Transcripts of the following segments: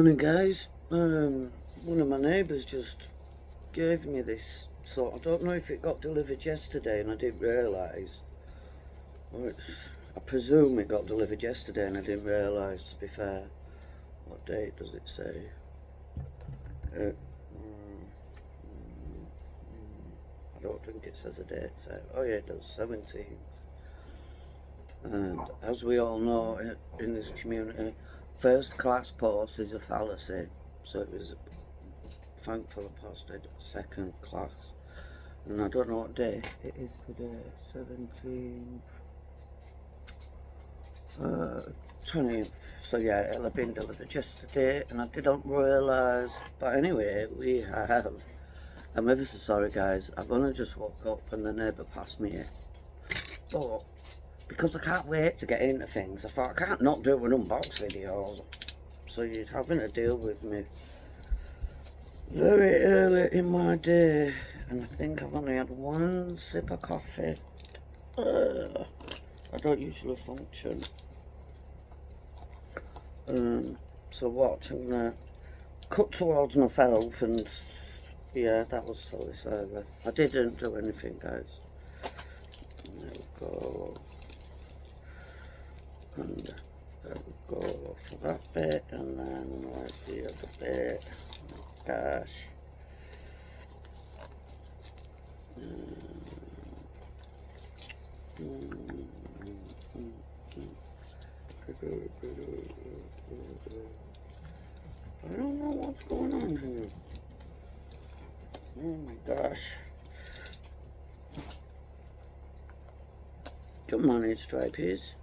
Morning guys, one of my neighbours just gave me this, so I don't know if it got delivered yesterday and I didn't realise, or I presume it got delivered yesterday and I didn't realise, to be fair. What date does it say? I don't think it says a date, so, oh yeah, it does, 17th. And as we all know in this community, first class post is a fallacy, so it was thankfully posted second class. And I don't know what day it is today, 17th, 20th, so yeah, it'll have been delivered yesterday and I didn't realise. But anyway, we have, I'm ever so sorry guys, I've only just woke up and the neighbour passed me it, but because I can't wait to get into things, I thought I can't not do an unbox videos, so you're having to deal with me very early in my day, and I think I've only had one sip of coffee. I don't usually function. So what, I'm gonna cut towards myself, and yeah, that was silly server. I didn't do anything guys. There we go. And there we go for that bit, and then where's the other bit? Oh gosh. I don't know what's going on here. Oh my gosh. Good morning, Stripies.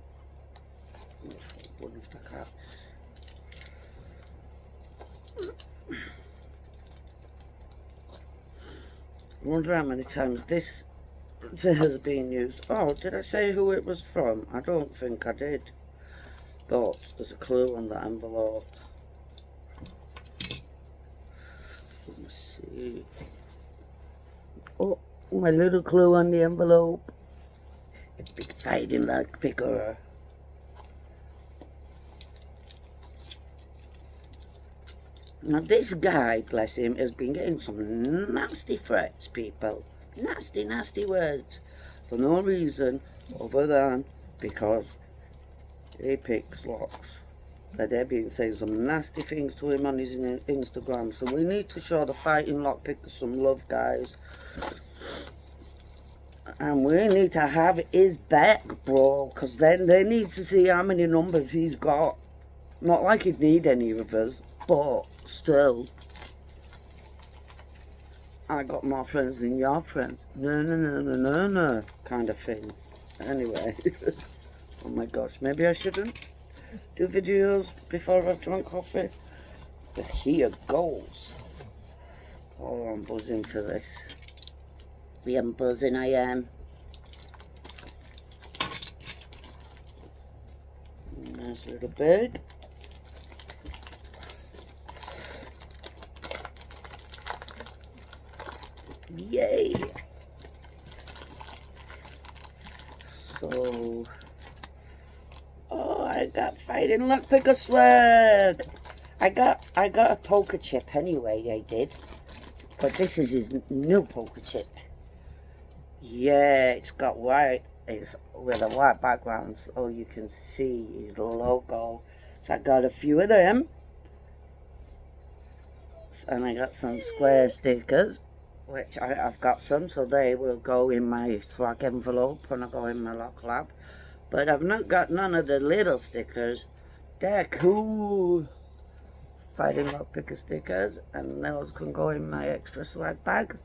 One of the cats. I wonder how many times this has been used. Oh, did I say who it was from? I don't think I did. But there's a clue on the envelope. Let me see. Oh, my little clue on the envelope. It's been fighting like picker. Now this guy, bless him, has been getting some nasty threats, people. Nasty, nasty words. For no reason other than because he picks locks. But they've been saying some nasty things to him on his Instagram. So we need to show the fighting lockpicker some love, guys. And we need to have his back, bro. Because then they need to see how many numbers he's got. Not like he'd need any of us, but still, I got more friends than your friends. No, kind of thing. Anyway, oh my gosh, maybe I shouldn't do videos before I've drunk coffee. But here goes. Oh, I'm buzzing for this. Yeah, I'm buzzing, I am. Nice little bag. Yay! So, oh, I got fighting lockpicker swag. I got a poker chip anyway. I did, but this is his new poker chip. Yeah, it's got white. It's with a white background, so you can see his logo. So I got a few of them, and I got some square stickers, which I've got some, so they will go in my swag envelope when I go in my lock lab. But I've not got none of the little stickers. They're cool. Fighting lockpicker stickers, and those can go in my extra swag bags.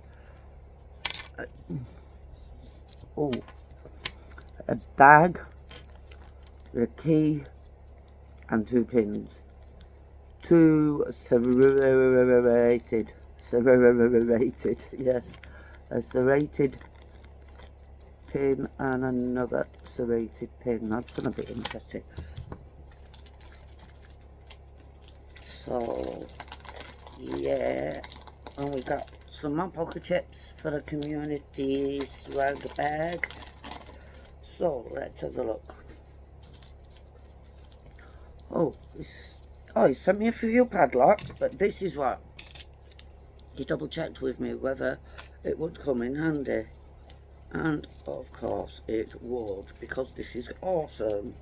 Oh, a bag, the key, and 2 pins. 2 serrated, yes, a serrated pin and another serrated pin. That's going to be interesting. So, yeah, and we got some more poker chips for the community swag bag. So, let's have a look. Oh, this Oh, he sent me a few padlocks, but this is what he double checked with me whether it would come in handy. And of course it would, because this is awesome.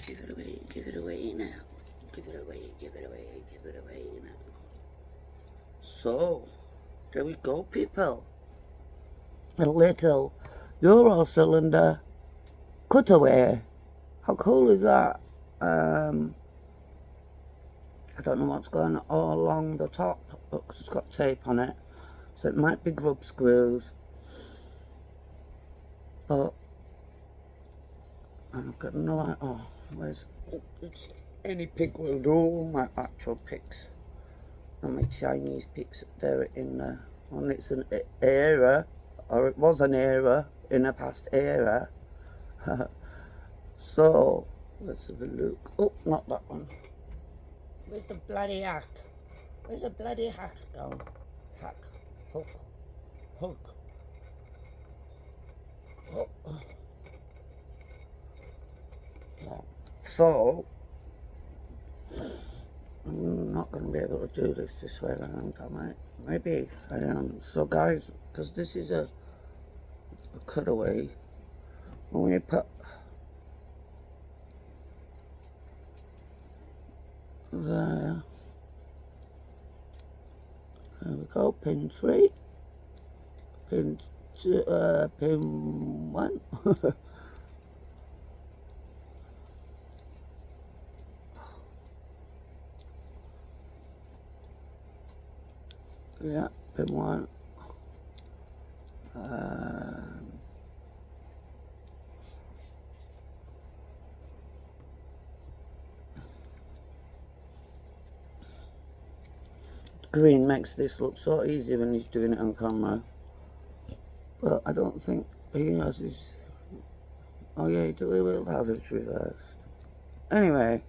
Give it away, give it away now. Give it away, give it away, give it away now. So, there we go, people. A little Euro cylinder cutaway. How cool is that? I don't know what's going all along the top, because it's got tape on it. So it might be grub screws. But I've got no idea. Oh, where's it's any pick will do. My actual picks and my Chinese picks there in the and it's an era, or it was an era in a past era. So let's have a look. Oh, not that one. Where's the bloody hack? Where's the bloody hack gone? Hack, hook, hook. Oh. Yeah. So I'm not going to be able to do this way around, am I? Maybe I am. So guys, because this is a cutaway, when we put there we go, pin 3, pin 2, pin 1. Yeah, pin 1. Green makes this look so easy when he's doing it on camera, but I don't think he has his. Oh yeah, he will have it reversed. Anyway,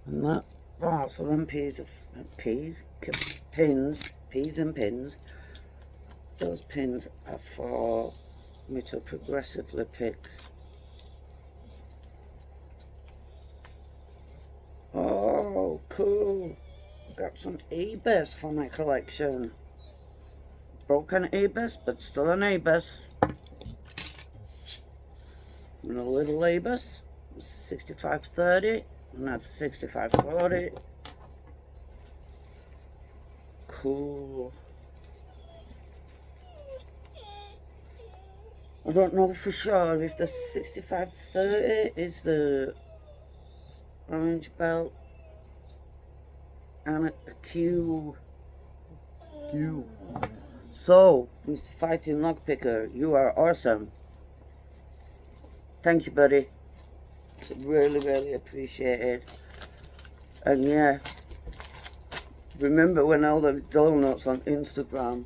and that. Oh, so them pins, and pins. Those pins are for me to progressively pick. Oh, cool. Got some Abus for my collection. Broken Abus, but still an Abus. And a little Abus, 6530, and that's 6540. Cool. I don't know for sure if the 6530 is the orange belt and a Q. So, Mr. Fighting Lockpicker, you are awesome. Thank you, buddy. It's really, really appreciated. And yeah, remember when all the donuts on Instagram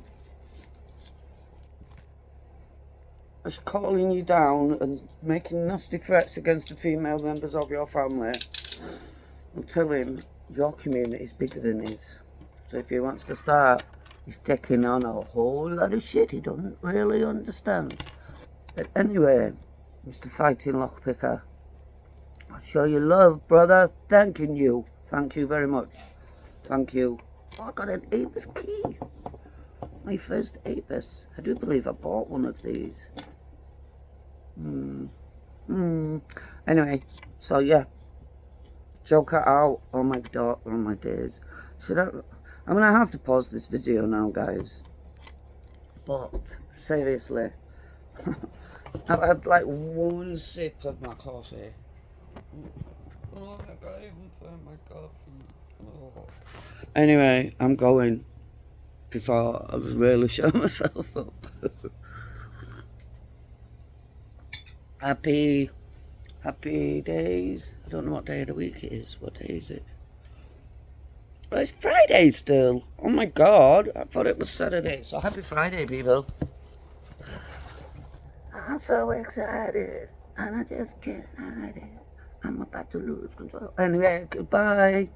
was calling you down and making nasty threats against the female members of your family? I'll tell him your community is bigger than his. So if he wants to start, he's taking on a whole lot of shit he doesn't really understand. But anyway, Mr. Fighting Lockpicker, I'll show you love, brother. Thanking you. Thank you very much. Thank you. Oh, I got an Abus key. My first Abus. I do believe I bought one of these. Anyway, so yeah. Joker out. Oh my god. Oh my days. I'm gonna have to pause this video now, guys. But seriously, I've had like one sip of my coffee. Oh, I can't even find my coffee. Oh. Anyway, I'm going before I really show myself up. Happy days. I don't know what day of the week it is. What day is it? Well, it's Friday still. Oh my god, I thought it was Saturday. So happy Friday, people. I'm so excited, and I just can't hide it. I'm about to lose control. Anyway, goodbye.